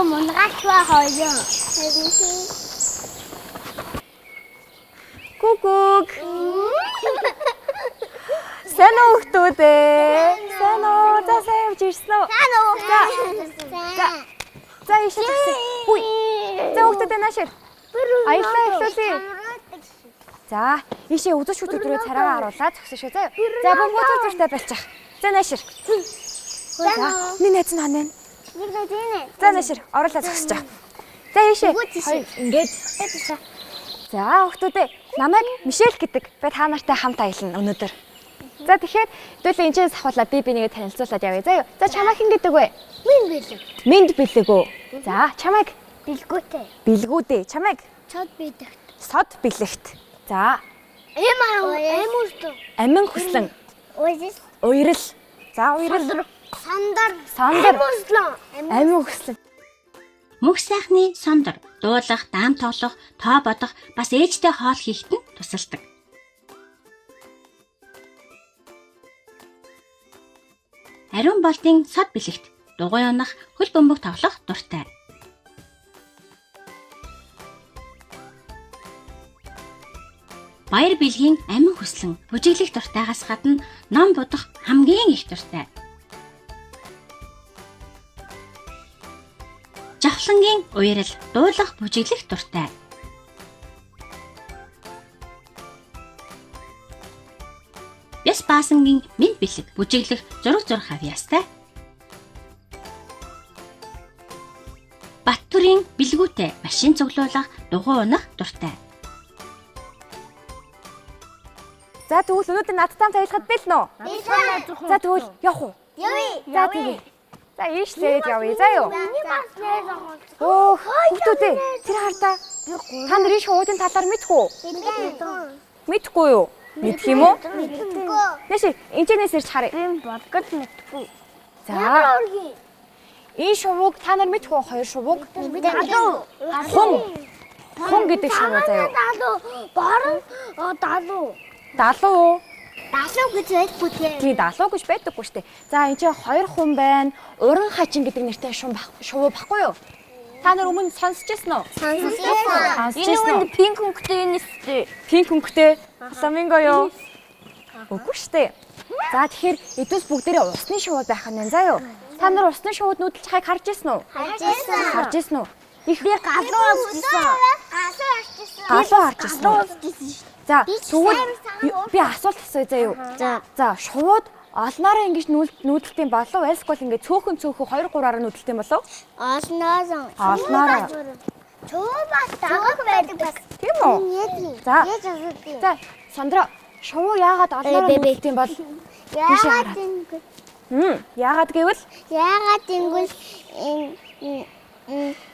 Юу мунгаачваа хоёроо. Гүг. Сайн уу хүмүүс ээ? Сайн уу? За сайн явж ирсэн үү? Сайн уу? За ишээ тагсан. Хүй. За хүмүүс наашир. Аяллаа эхлүүлье. За ишээ үзүүчүүд өдрөө цараагаа харуулаад зогсоо шүү заяа. За бүгд мотор зуртай болчих. За наашир. За нэг найз нь ханаа. Нэг нэг энэ. За наашир оруулаад зогсож. За ишээ. Ингээд. За хүмүүс намайг Мишель гэдэг. Би та нартай хамт аялна өнөөдөр. За тэгэхээр хэдүүлээ энэ ч сахуулаад би нэгээ танилцуулаад явъя заяа. За чамайг хэн гэдэг вэ? Минд бэлэг үү. За чамайг Билгүүтэй. бэлгүүдээ. Чамайг Чод бидэгт. сод бэлэгт. За Эмүртөө. амин хүслэн. Уйс. Уйрал. За уйрал. Сандар. Амин хүслэн. Мөх сайхны сондөр, дуулах, даам тоглох, тоо бодох, бас ээжтэй хоол хийхэд нь тусалдаг. Ариун болтын сод бэлэгт дугуй унах, хөл бөмбөг тоглох дуртай. Баяр бэлгийн амин хүслэн, бүжиглэх дуртайгаас гадна ном бодох хамгийн их дуртай. Жавхлангийн уярал, дуулах, бүжиглэх дуртай. Бяс баасангийн минь бэлэг, бүжиглэх, зураг зурах авьяастай. Баттүрийн бэлгүүтэй машин цуглуулах, дугуй унах дуртай. За тэгвэл өнөөдөр надтай аялахад бэлнэ үү? За тэгвэл явах уу? За тэгье. За ийшлээд явъя заа юу. Өөх хүүхдүүдээ тэр хартаа та нар ийш уудын талаар мэдэх үү? Мэдхгүй юу? Мэдх юм уу? Нэши энэчнээс ирж харъя. Бодгод мэдгүй. За энэ шувууг та нар мэдэх үү? Хоёр шувууг. Хун гэдэг шувуу заа юу. Далуу. Далуу гэж байдгүй тийм. Тийм далуу гэж байдаггүй шүү дээ. За энэ чинь хоёр хүн байна. Уран хачин гэдэг нэртэй шувуу баггүй юу? Та нар өмнө сонсчихсан уу? Сонссон. Энэ үнд пинк өнгөтэй энэ шүү. Пинк өнгөтэй фламинго юу? Үгүй шүү дээ. За тэгэхээр эдүүс бүгдээрээ усны шувуу байх нь байна заа юу? Та нар усны шувууд нүүдэлж хайг харж ирсэн үү? Харж ирсэн үү? Их би галуу авчихсан. Галуу харж ирсэн. За тэгвэл би асуулт асууя заа юу? За шувууд олноороо ингэж нүүдэлтийн болов эсвэл ингэ цөөхөн 2-3-аар нүүдэлтийн болов? Олноороо. Чуваас дагах байдаг бас. Тийм үү? За Сандра шувуу яагаад олноороо нүүдэлтийн бол? Яагаад гэвэл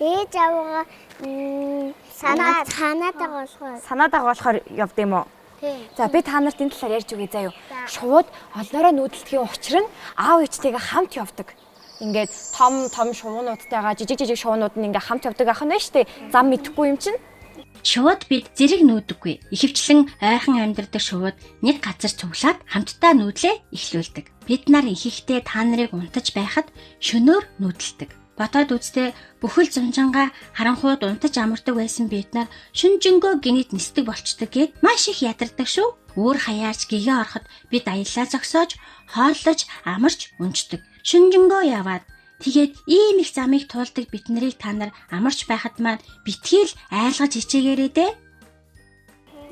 ээж аваа санаадаг болохоор явд юм уу? За би та нарт энэ талаар ярьж өгье заа юу. Шувууд олноороо нүүдэлтгийн учир нь аав ээжтэйгээ хамт явдаг. Ингээд том шувуунуудтайгаа жижиг шувуунууд нь ингээд хамт явдаг ах нь байна шүү дээ. Зам мэдэхгүй юм чинь. Шувууд бид зэрэг нүүдэггүй. Ихэвчлэн ойрхон амьдардаг шувууд нэг газар цуглаад хамтдаа нүүдлээ эхлүүлдэг. Бид нар ихэнхдээ та нарыг унтаж байхад шөнөөр нүүдэлдэг. Бодоод үзтээ бүхэл зунжангаа харанхууд унтаж амардаг байсан бид нар шүнжэнгөө гинэт нисдэг болчдөг гэд маш их ядардаг шүү. Өөр хаяарч гэгээ ороход бид аяллаа зогсоож, хооллож, амарч унждаг. Шүнжэнгөө яваад тэгээд ийм их замыг туулдаг бид нарыг та нар амарч байхад маань битгийл айлгаж хичээгээрэй дээ.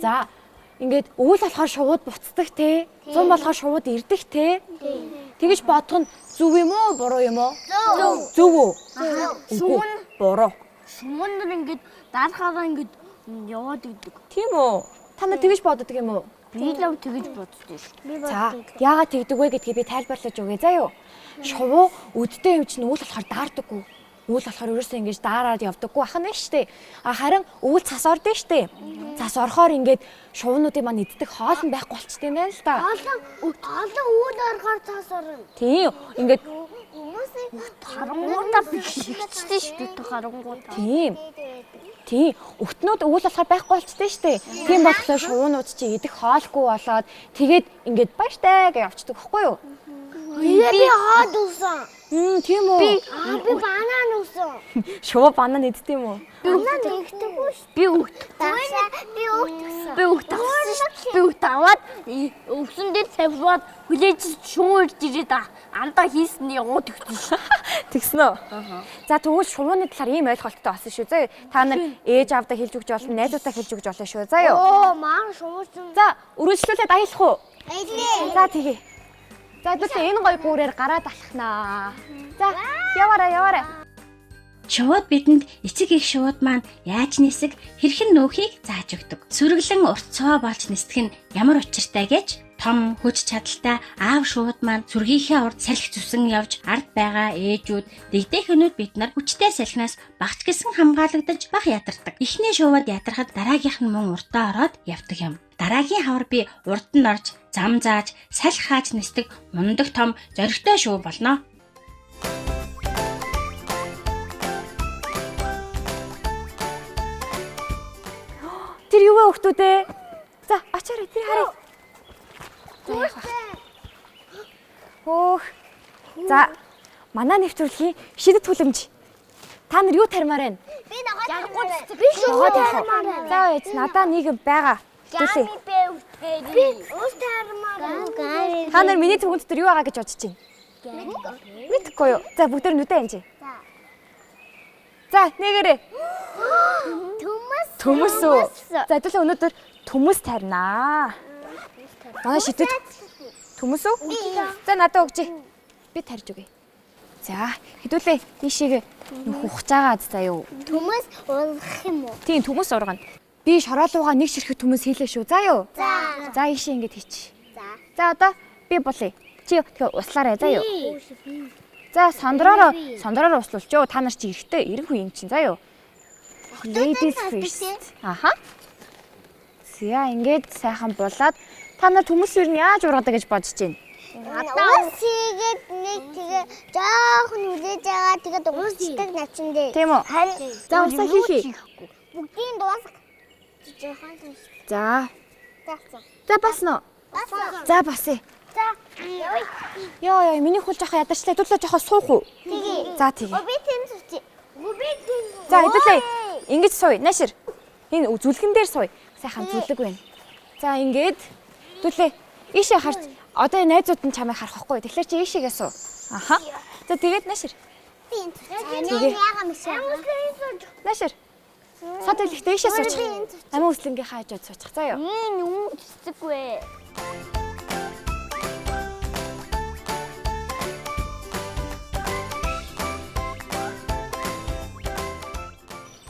За ингээд өвөл болохоор шувууд буцдаг те. Зун болохоор шувууд ирдэг те. Тэгэж бодох нь зөв юм уу, буруу юм уу? Зөв үү? Сүмэн буруу. Сүмэн ингээд дарахаараа ингээд яваад идэг. Тийм үү? Та нар тэгэж боддог юм уу? Би л тэгэж боддоо шүү. За, яагаад тэгдэг вэ гэдгийг би тайлбарлаж өгье заа юу. Шувуу өддөө юм чинь өвөл болохоор даардаггүй. Өвөл болохоор ерөөсөө ингэж даараад явдаггүй ах нь шүү дээ. Харин өвөл цас ордоо шүү дээ. Цас орохоор ингээд шувуунуудын маань иддэг хоол нь байхгүй болчтой юм байна л да. Олон өвөл орохоор цас орно. Тийм. Ингээд харангуудаа бишигчтэй шүү дээ харангуудаа. Тийм. Өтнүүд өвөл болохоор байхгүй болчтой шүү дээ. Тийм болохоор шувуунууд чи идэх хоолгүй болоод тэгээд ингээд баяртай гэж явцдаг байхгүй юу? Би хаад uuсан. Тийм үү. Би банан өгсөн. Шувуу банан идэх юм уу? Банан нэгтгэхгүй шүү. Би өгт. Би өгтгсөн. Би өгт аваад өвсөн дээр тавьлаад хүлээж шүүрж ирээд андаа хийсэн яваад өгсөн шүү. Тэгсэн үү? За тэгвэл шувууны талаар ийм ойлголттой болсон шүү. Заа та нар ээж аавдаа хэлж өгч болно, найзуудаа хэлж өгч болно шүү. Заа юу. Маань шуурсан. За үргэлжлүүлээд аялах уу? Аялаа. За тэгье. За тэгвэл энэ гоё гүүрээр гараад алхнаа. За яваарай. Шувууд бидэнд эцэг их шууд маань яаж нисэх, хэрхэн нөөхийг зааж өгдөг. Сүрэглэн урт цоо болж нисэх нь ямар учиртай гэж том хүч чадалтай аав шууд маань сүргийнхээ урд салхи зүсэн явж ард байгаа ээжүүд дэгдэхэнүүд бид нар хүчтэй салхинаас багц гисэн хамгаалагдаж бах ядардаг. Эхний шувууд ядархад дараагийнх нь мөн уртаа ороод явдаг юм. Дараагийн хавар би урд нь орж зам зааж салхи хааж нисдэг мундаг том зоригтой шуу болно. Тэр юу вэ хөхтүүдээ? За очаарай тэр харъя. Хөөх. За манай нэвтрүүлгийн шидэт хүлэмж. Та нар юу тармаар байна? Би ногоо тармаар. Би Ногоо тармаар. За ээж надаа нэг байгаа. Хэлээ. Би ус тармаар. Та нар миний төвөнд дээр юу байгаа гэж бодож байна? Мэдхгүй юу? За бүгдээр нүдэ анжи. За нэгээрээ. Төмөс үү? За хэдүүлээ өнөөдөр төмөс тарнаа. Манай шидэт төмөс үү? За надад өгч. Би тарж өгье. За хэдүүлээ ийшээ ухаж байгаа заа юу? Төмөс ургах юм уу? Тийм төмөс ургана. Би шороолууга нэг ширхэг төмөс хийлээ шүү. За юу? За ийшээ ингэж хийч. За одоо би болъё. Чи тэгээ услаарай заа юу? За сондроор услуулч юу? Та нар чи эрэхтэй эрэг хүн юм чинь заа юу? Ladies first. Аха. Зя ингэж сайхан булаад та нар төмөсөр нь яаж ургадаг гэж бодож байна? Ус хийгээд нэг тэгээ жоохон үлээж байгаа тэгээд уусдаг начин дээр. Тийм үү? За усаа хийхий. Бүгдийн дуусах. Жоохон тийш. За. За басна уу? За басъя. За. Йоо миний хул жоохон ядарчлаа. Хэдүүлээ жоохон суух уу? Тэгээ. За тэгээ. Би тэнд суучих. Би тэнд. За хэдүүлээ. Ингэж сууя. Наашир. Энэ зүлгэн дээр сууя. Сайхан зүлэг байна. За ингэж хэдүүлээ. Ийшээ харж одоо найзууд нь чамайг харахгүй. Тэгэхээр чи ийшээгээ суу. Аха. За тэгээд наашир. Тэгээ. Яагаад мишээ? Наашир. Сад хэлэхдээ ийшээ суучих. Амин үслэнгийн хаажууд суучих. За юу. Юм цэцэггүй.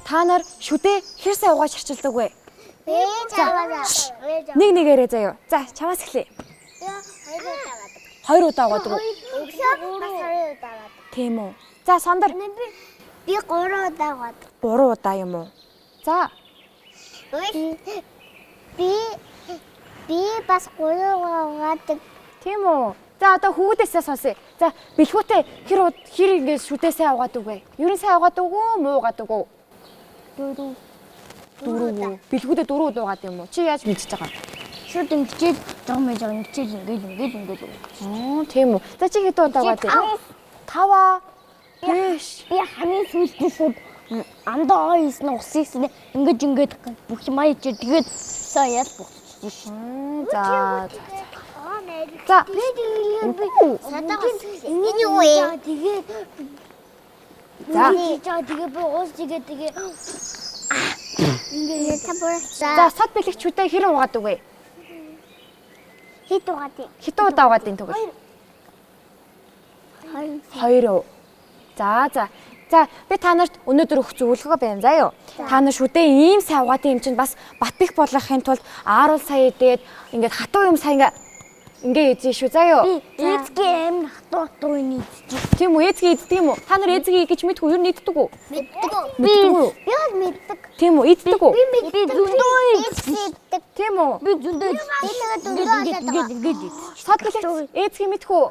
Та нар шүдээ хэр сайн угааж харчилдаг вэ? Ээж аваад. Нэг нэгээрээ заяа. За чамаас эхлэе. Хоёр удаа угаадаг уу? Өглөө бас 2 удаа аваад. Тийм үү. За сондар. Би 3 удаа аваад. 3 удаа юм уу? За. Би бас 3 удаа. Тийм үү. За одоо хүүхдээсээ сонсъё. За бэлгүүтэй хэр ингэ шүдээ сайн угаадаг вэ? Ерөн сайн угаадаг уу, муу угаадаг уу? 4 үү. Бэлгүүтэй 4 удаа угаадаг юм уу? Чи яаж мэдчихэж байгаа? Шууд ингэчээд жоо мэж байгаа ингэж. Аа, тийм үү. За чи хэд удаа угаадаг? 5. Биш. Би хамгийн сүүлдээ шууд андаа хийсэн ус хийсэн ингэж бүх юм аяж тэгээд саяас буцчихсан. За. За. Энэ юу вэ? Тэгээд За. тэгээд би уус тэгээд ингэ За сад бэлэгчүүдээ хэр угаадаг вэ? хит угаадаг. Хэд удаа угаадаг тэгвэл? 2. За. За би та нарт өнөөдөр өгөх зөвлөгөө байна заа юу. Та нар шүдээ ийм сайн угаадаг юм чинь бас бат бих болгохын тулд ааруул сая идээд ингээд хатуу юм сая ингээ эзэн шүү заа юу. Эцгийн амин хатуу нийт. Тийм үү эзэн иддэг юм уу? Та нар эзэн гэж мэдгүй юу иддэг үү? Мэддэг. Мэддэг үү? Би бол мэддэг. Тийм үү иддэг үү? Би зөндөө иддэг. Тийм үү? Би зөндөө иддэг. Сад бэлэгч эзэн мэдгүй.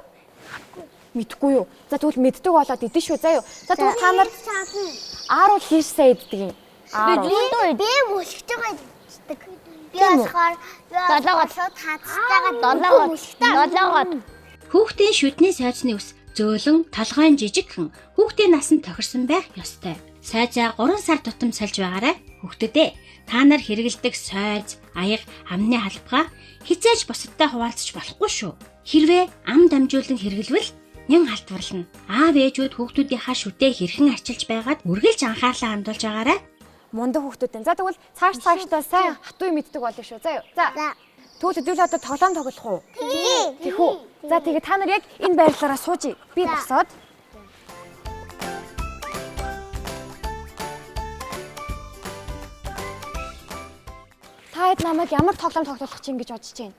Мэдгүй юу? За тэгвэл мэддэг болоод идэн шүү заа юу. За тэгвэл та нар ааруул хийж сайн иддэг юм. Би мөшгөж байгаа иддэг. Би болохоор 7-оор шууд хацтайгаа 7-оор. Хүүхдийн шүдний сайжны ус зөөлөн, толгойн жижигхэн хүүхдийн насанд тохирсон байх ёстой. Сойзоо 3 сар тутам сольж байгаарай. Хүүхдүүдээ та нар хэрэгэлдэг сойз, аяга, амны халбага хизээж бусадтай хуваалцаж болохгүй шүү. Хэрвээ ам дамжуулан хэрэглэвэл нян халтварлана. Аав ээжүүд хүүхдүүдийнхаа шүтээ хэрхэн арчилж байгаад үргэлж анхаарлаа хандуулж байгаарай. Мундаг хүүхдүүд. За тэгвэл цаашдаа сайн хатуу мэддэг болно шүү. За юу. За. Тэгвэл хэдүүлээ одоо тоглоом тоглох уу? Тийх үү. За тэгээ та нар яг энэ байрлалаараа суужий. Би босоод. Та хэд намайг ямар тоглоом тоглох чинь гэж бодож байна?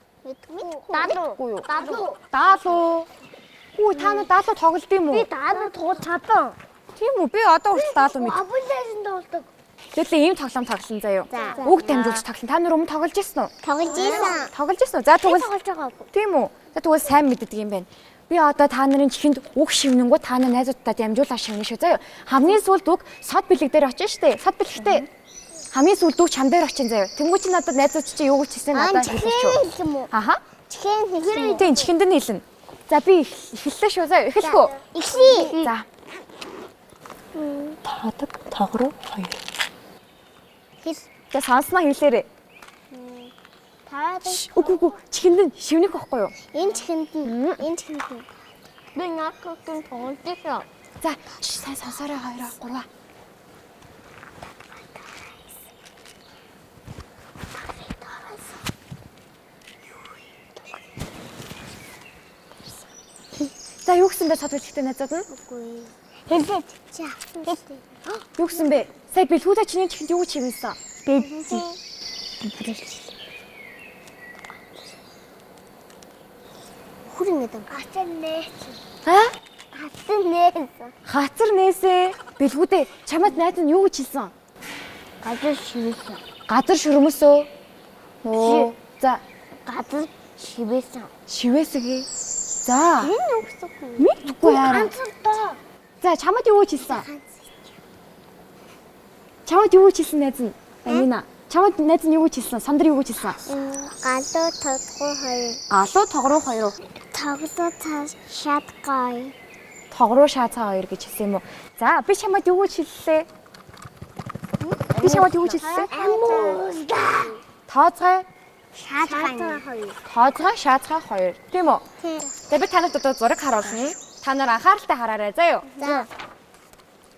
Даалуу юу? Даалуу. Хүү та нар даалуу тоглолт юм уу? Би даалуу тоглож чадсан. Тийм үү? Би одоо хүртэл даалуу мэд. Абулайсан тоглодог. Тэгвэл ийм тоглоом тоглосон заяа. Үг дамжуулж тоглосон. Та нар өмнө тоглож ирсэн үү? Тоглож ийсэн. Тоглож ирсэн үү? За тэгвэл Тоглож байгаагүй. тийм үү? За тэгвэл сайн мэддэг юм байна. Би одоо та нарын чихэнд үг шивнэнгүү та нар найзуудтай дамжуулаа шивнэ шүү заяа. Хамгийн сүүлд үг сод бэлэг дээр очиж штэ. Сод бэлэгтэй. Хамгийн сүүлд үг чам дээр очин заяа. Тэнгүү чи надад найзууд чи юу гэж хэлсэн надад хэлээч шүү. Аха. Чихэн хэлсэн. Тийм чихэнд нь хэлнэ. За би эхэллээ шүү заяа. Эхэлэх үү? Эхлэе. За. Таадаг тогроо хоёр. За санснаа хэлээрээ. Таадаг. Үгүй чихэнд нь шивнэх байхгүй юу? Энэ чихэнд нь. Би наакын тоглож ийсэн. За сайн сонсоорой хоёроо гурваа. За юу гэсэн бэ сод бэлэгтэй найзууд нь? Үгүй. Хэлээд чи авсан. Юу гэсэн бэ? Сая бэлгүүдэ чиний чихэнд юу чивэнсэн? Бэлজি. Хүрэн гэдэг. Гацар нээсэн. Гацар нээсэн. Хацар нээсээ. Бэлгүүдэ чамд найз нь юу гэж хэлсэн? Газар шивээсэн. Газар шүрмөсөө. Оо. За Газар шивээсэн. шивээсгээ. За. Энэ юу гэсэн бэ? Мэдгүй яараа. Ганцдаа. За чамд юу гэж хэлсэн? Чамд юу гэж хэлсэн найз нь? Амина. Чамд найз нь юу гэж хэлсэн? Сандар юу гэж хэлсэн? Галуу тогтгоо хоёр. Галуу тогруу хоёр. Тоглоо цааш шатгай. Тогруу шаацаа хоёр гэж хэлсэн юм уу? За би чамд юу гэж хэллээ? Би чамд юу гэж хэллээ? Амуусда. Тооцгой. Шатгай хоёр. Тооцгой шаацгай хоёр. Тийм үү? Тийм. За би танад одоо зураг харуулна. Та нар анхааралтай хараарай заа юу? За.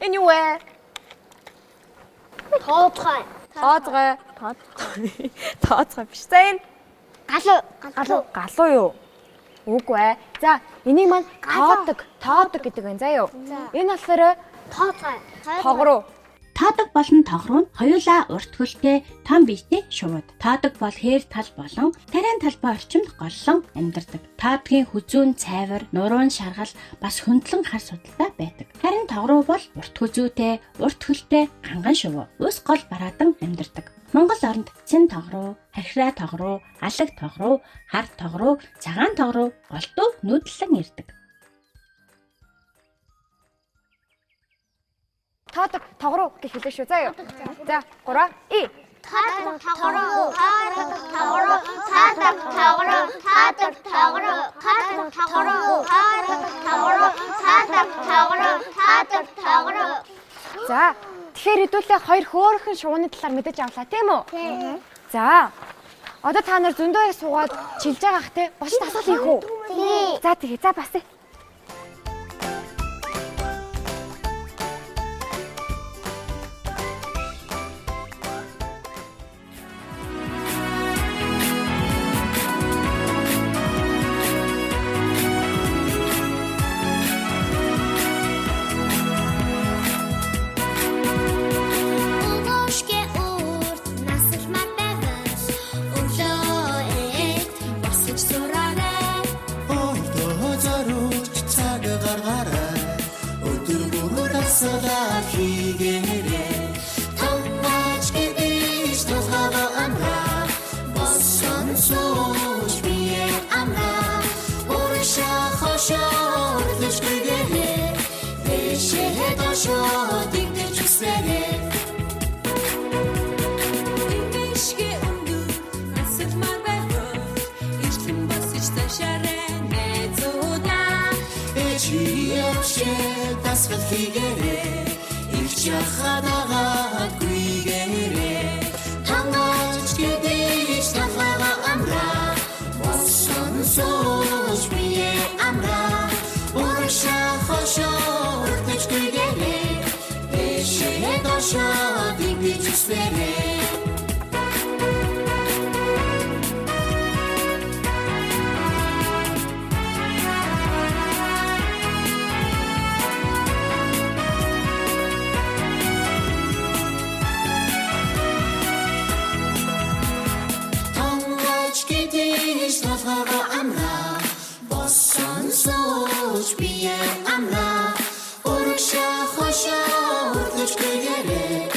Энэ юу вэ? Тоодгой. Тооцгой. Тооцгой биш. За энэ галуу юу? Үгүй ээ. За энийг маань тоодог гэдэг байна заа юу? Энэ болохоор Тоодгой. тогруу. Таадаг болон тогруу нь хоёулаа урт хөлтэй том биетэй шувууд. Таадаг бол хээр тал болон тариан талбай орчимд голлон амьдардаг. Таадгийн хүзүүн цайвар, нуруун шаргал бас хөндлөн хар судалтай байдаг. Харин тогруу бол урт хүзүүтэй, урт хөлтэй ганган шувуу. Ус гол бараадан амьдардаг. Монгол оронд цэн тогруу, хархираа тогруу, алаг тогруу, хар тогруу, цагаан тогруу, голдуу нүүдлэн ирдэг. Таадаг тогруу гэж хэлээ шүү заа юу? За 3 и Таадаг тогроо. Таадаг тогроо. Таадаг тогроо. Таадаг тогроо. Таадаг тогроо. Таадаг тогроо. Таадаг тогроо. Таадаг тогроо. за тэгэхээр хэдүүлээ хоёр хөөрхөн шувууны талаар мэдэж авлаа тийм үү? Тийм. За одоо та нар зөндөө их суугаад чилж байгаа х те босч асуулт хийх үү? Тийм. За тэгээ за бас. Чи Авшиг дасгал хийгээрэй. Ирч яхадагаад гүйгээрэй. Танаач гэдэж талхага амраа. Босон сууж бие амраа. Урагшаа хошоо уртэж гүйгээрэй. Дэшээ дошоо дигдэж үсвэрэй. Талхага амраа. Босон сууж бие амраа. Урагшаа хошоо уртэж гүйгээрэй.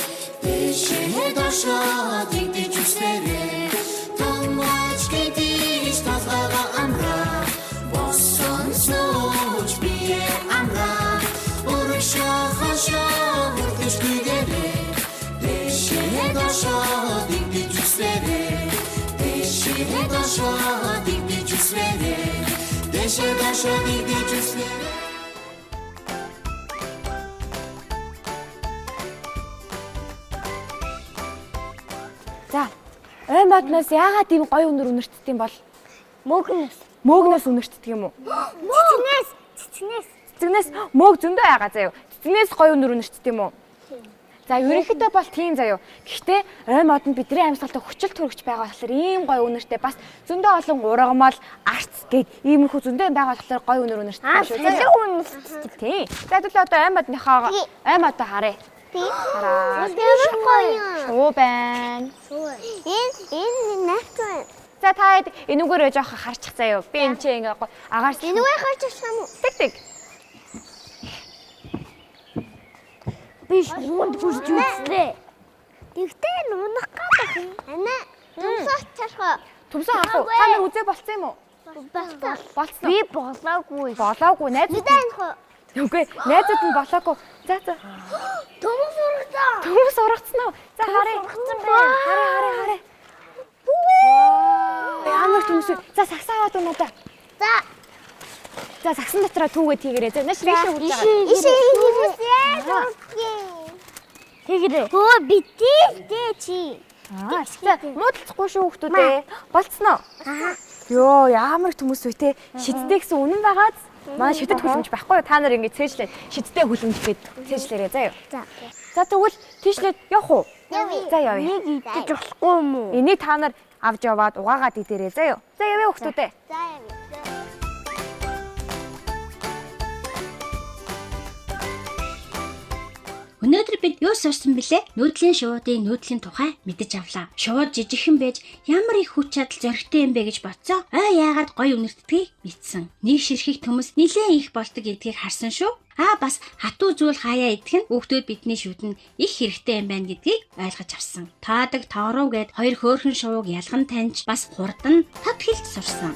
Дэшээ дошоо дигдэж үсвэрэй. Танаач гэдэж талхага амраа. Босон сууж бие амраа. Урагшаа хошоо уртэж гүйгээрэй. Дэшээ дошоо дигдэж үсвэрэй. Дэшээ дошоо дигдэж үсвэрэй. Дэшээ дошоо дигдэж үсвэрэй. За, ой модноос яагаад ийм гоё өнөр үнэртдэг юм бол? Мөөгнөөс үнэртдэг юм уу? Цэцгнээс мөөг зөндөө яагаа заяа. Цэцгнээс гоё өнөр үнэртдэг юм уу? За, ерөнхийдөө бол тийм заяа. Гэхдээ ой модонд бидний амьсгалтай хүчил төрөгч байгаа болохоор ийм гоё үнэртэй бас зөндөө олон ургамал, арц гээд иймэрхүү зөндөө байгаа болохоор гоё өнөр үнэртдэг шүү дээ. Тийм. За, тэгвэл одоо ой модныхоо ой модоо харъя. Хараа. Шуу байна. Энэ наатан. За та энүүгээрээ жоох харчих заяа. Би энэ чинь ингээ агаарч Энүүгээ харчих юм уу? тэг. Би шуунд хүрч үзлээ. Тэгтээ нунах гэдэг юм. Ана. Тумсаач чарах. Төмсөн харах уу? Та нар үзээ болцсон юм уу? Болцсон. Би болоогүй. Болоогүй найз. Мэдэн. Үгүй найзууд нь болоогүй. За. Төмс урагтаа. Төмс ургацсан уу? За харъя. Харъя. Ямар төмс. За сагсаа аваад өнөөдөр. За сагсан дотроо түүгээ тийгэрээ. За нэш рээш өгч байгаа. Ишээ. Тэгэрээ. Хөө битээ чи. За муудалцахгүй шүү хүмүүстээ. Болцсон уу? Йоо ямар төмс вэ те? Шидтэй гэсэн үнэн байгааз. Манай шидэд хүлэмж байхгүй. Та нар ингэ цээжлээ. Шидтэй хүлэмж гээд цээжлээрээ заяа. За тэгвэл тийшлээд явах уу? За явъя. Нэг идэж болохгүй юм уу? Энийг та нар авч яваад угаагаад идээрэй заяа. За явъя хүмүүстээ. За яа. Өнөөдөр бид юу сурсан бilé? Нүүдлийн шуудын нүүдлийн тухай мэдэж авлаа. Шууд жижигхэн байж ямар их хүч чадал зөрөгтэй юм бэ гэж бодсоо. Яагаад гоё үнэртдгийг мэдсэн. Нэг ширхэг төмөс нилээн их болдог гэдгийг харсан шүү. Бас хатуу зүйл хаяа идэх нь хүүхдүүд бидний шүтэн их хэрэгтэй юм байна гэдгийг ойлгож авсан. Таадаг тооров гээд хоёр хөөрхөн шувууг ялган таньж бас хурдан тод хэлж сурсан.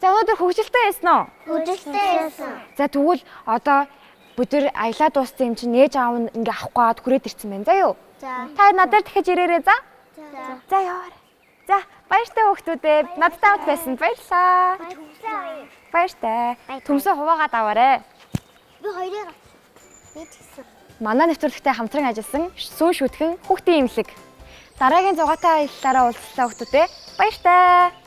За өнөөдөр хөвгөлтэй байсан уу? Хөдөлтэй байсан. За тэгвэл одоо бүдэр аялаа дууссан юм чинь нээж аав нь ингээ авах гээд хүрээд ирсэн байна заа юу? За. Та надад дахиж ирээрэй за. За. За яваарай. За баяртай хүүхдүүдээ надтай хамт байсан баярлалаа. Баяртай. Төмсөө хуваагаад аваарай. Би хоёрыг мэдсэн. Манай нэвтрүүлэгтээ хамтран ажилласан сүүн шүтгэн хүүхдийн имлэг. Дараагийн зугаатай аяллаараа уулзлаа хүүхдүүдээ. Баяртай.